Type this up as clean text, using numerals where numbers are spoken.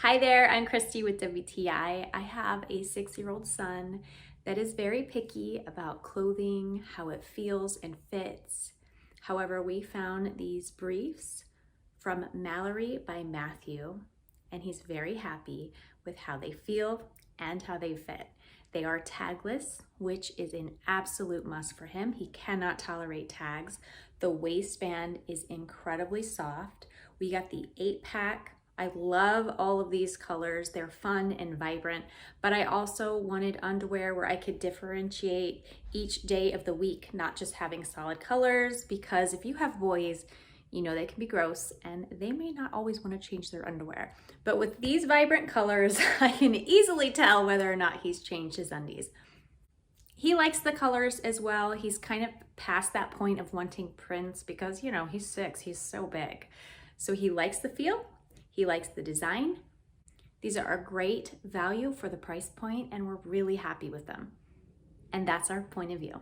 Hi there, I'm Christy with WTI. I have a 6-year-old son that is very picky about clothing, how it feels and fits. However, we found these briefs from Mallary by Matthew, and he's very happy with how they feel and how they fit. They are tagless, which is an absolute must for him. He cannot tolerate tags. The waistband is incredibly soft. We got the 8-pack. I love all of these colors. They're fun and vibrant, but I also wanted underwear where I could differentiate each day of the week, not just having solid colors, because if you have boys, you know they can be gross and they may not always want to change their underwear. But with these vibrant colors, I can easily tell whether or not he's changed his undies. He likes the colors as well. He's kind of past that point of wanting prints because, you know, he's 6, he's so big. So he likes the feel. He likes the design. These are a great value for the price point, and we're really happy with them. And that's our point of view.